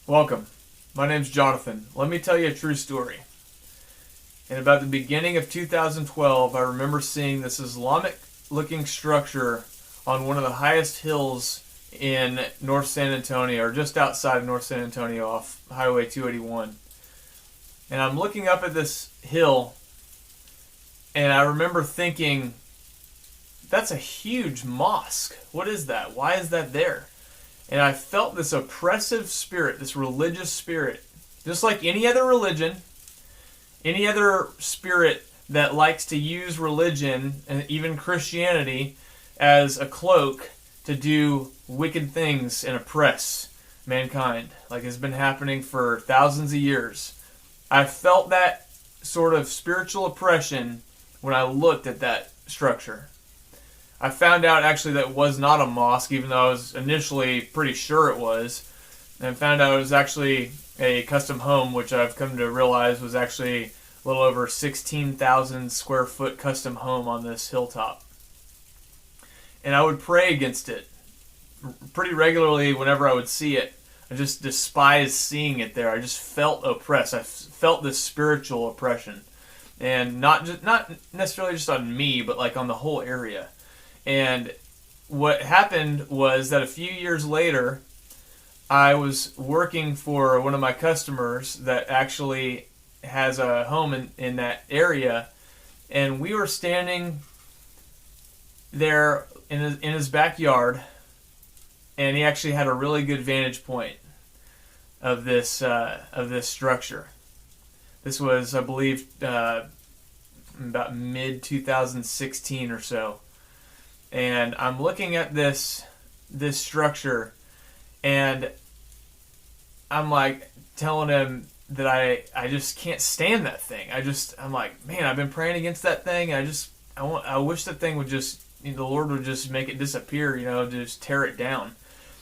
Welcome. My name's Jonathan. Let me tell you a true story. In about the beginning of 2012, I remember seeing this Islamic looking structure on one of the highest hills in North San Antonio, or just outside of North San Antonio off Highway 281. And I'm looking up at this hill, and I remember thinking, that's a huge mosque. What is that? Why is that there? And I felt this oppressive spirit, this religious spirit, just like any other religion, any other spirit that likes to use religion and even Christianity as a cloak to do wicked things and oppress mankind, like has been happening for thousands of years. I felt that sort of spiritual oppression when I looked at that structure. I found out actually that it was not a mosque, even though I was initially pretty sure it was, and found out it was actually a custom home, which I've come to realize was actually a little over 16,000 square foot custom home on this hilltop. And I would pray against it pretty regularly whenever I would see it. I just despised seeing it there. I just felt oppressed. I felt this spiritual oppression, and not necessarily just on me, but like on the whole area. And what happened was that a few years later, I was working for one of my customers that actually has a home in that area, and we were standing there in his backyard, and he actually had a really good vantage point of this structure. This was, I believe, about mid 2016 or so. And I'm looking at this structure, and I'm like telling him that I just can't stand that thing. I'm like, man, I've been praying against that thing. I wish that thing would just, the Lord would just make it disappear, just tear it down.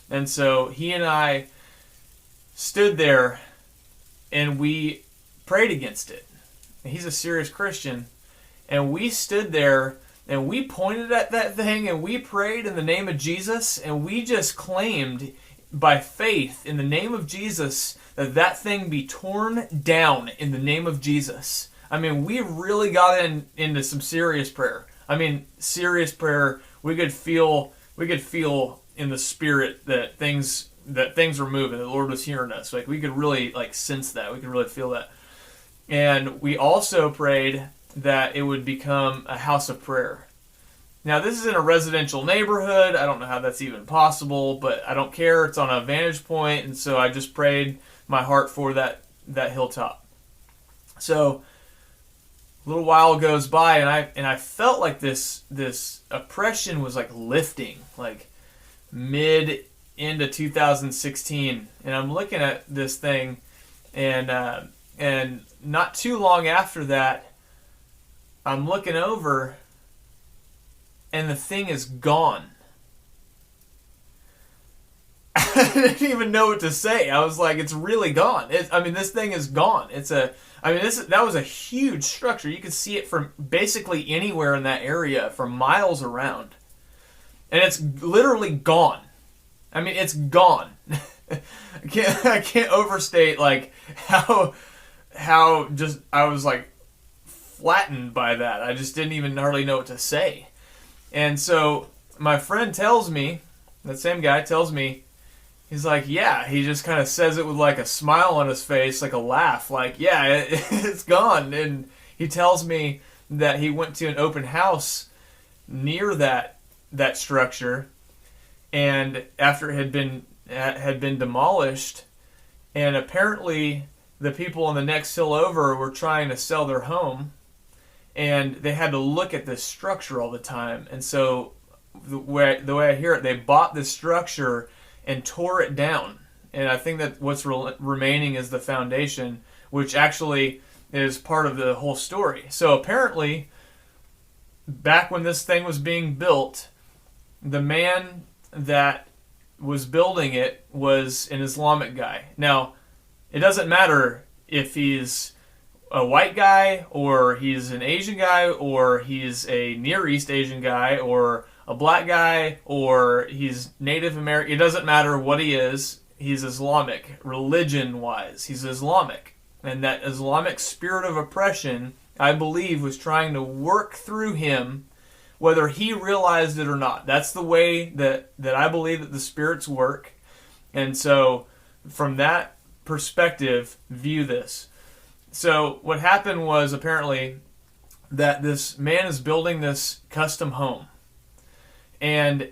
And so he and I stood there and we prayed against it. And he's a serious Christian, and we stood there. And we pointed at that thing and we prayed in the name of Jesus, and we just claimed by faith in the name of Jesus that that thing be torn down in the name of Jesus. I mean, we really got into some serious prayer. I mean, serious prayer. We could feel in the spirit that things were moving. The Lord was hearing us. Like, we could really sense that. We could really feel that. And we also prayed that it would become a house of prayer. Now, this is in a residential neighborhood. I don't know how that's even possible, but I don't care. It's on a vantage point, and so I just prayed my heart for that hilltop. So a little while goes by, and I felt like this oppression was lifting, mid into 2016, and I'm looking at this thing, and not too long after that, I'm looking over, and the thing is gone. I didn't even know what to say. I was like, it's really gone. This thing is gone. That was a huge structure. You could see it from basically anywhere in that area for miles around. And it's literally gone. It's gone. I can't overstate how just I was flattened by that. I just didn't even hardly know what to say. And so my friend tells me, that same guy tells me, he's like, yeah, he just kind of says it with a smile on his face, a laugh, yeah, it's gone. And he tells me that he went to an open house near that structure, and after it had been demolished, and apparently the people on the next hill over were trying to sell their home, and they had to look at this structure all the time. And so the way I hear it, they bought this structure and tore it down. And I think that what's remaining is the foundation, which actually is part of the whole story. So apparently, back when this thing was being built, the man that was building it was an Islamic guy. Now, it doesn't matter if he's a white guy, or he's an Asian guy, or he's a Near East Asian guy, or a black guy, or he's Native American. It doesn't matter what he is. he's Islamic, religion-wise. He's Islamic. And that Islamic spirit of oppression, I believe, was trying to work through him, whether he realized it or not. That's the way that I believe that the spirits work. And so, from that perspective, view this. So, what happened was, apparently, that this man is building this custom home. And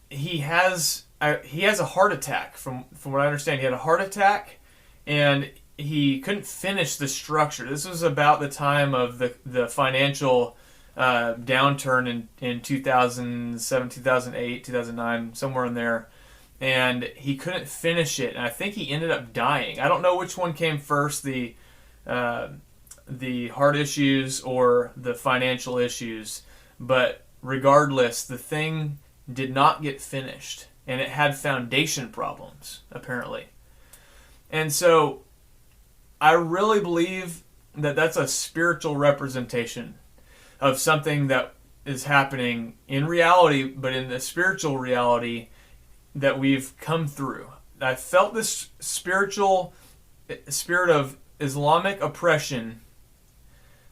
he has a heart attack. From what I understand, he had a heart attack, and he couldn't finish the structure. This was about the time of the financial downturn in 2007, 2008, 2009, somewhere in there. And he couldn't finish it. And I think he ended up dying. I don't know which one came first, the heart issues or the financial issues. But regardless, the thing did not get finished. And it had foundation problems, apparently. And so I really believe that that's a spiritual representation of something that is happening in reality, but in the spiritual reality that we've come through. I felt this spirit of Islamic oppression,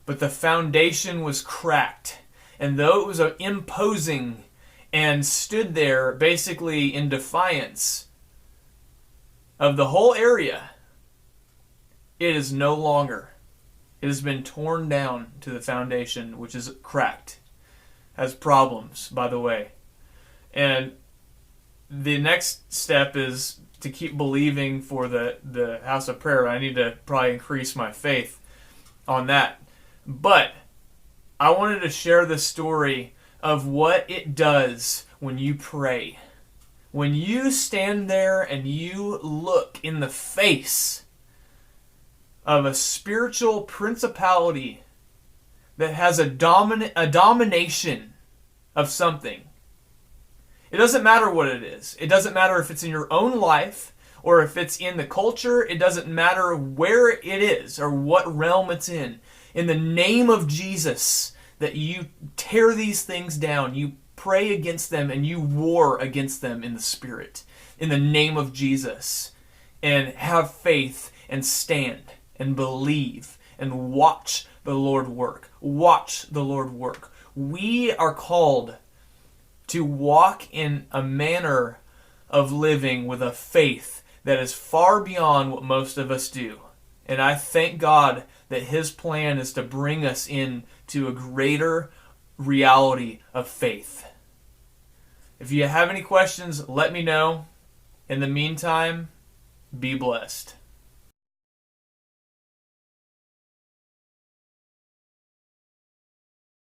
but the foundation was cracked. And though it was imposing and stood there basically in defiance of the whole area, it is no longer. It has been torn down to the foundation, which is cracked. Has problems, by the way. And the next step is to keep believing for the house of prayer. I need to probably increase my faith on that. But I wanted to share the story of what it does when you pray. When you stand there and you look in the face of a spiritual principality that has a domination of something. It doesn't matter what it is. It doesn't matter if it's in your own life or if it's in the culture. It doesn't matter where it is or what realm it's in. In the name of Jesus, that you tear these things down, you pray against them, and you war against them in the Spirit. In the name of Jesus. And have faith and stand and believe and watch the Lord work. Watch the Lord work. We are called to walk in a manner of living with a faith that is far beyond what most of us do. And I thank God that His plan is to bring us into a greater reality of faith. If you have any questions, let me know. In the meantime, be blessed.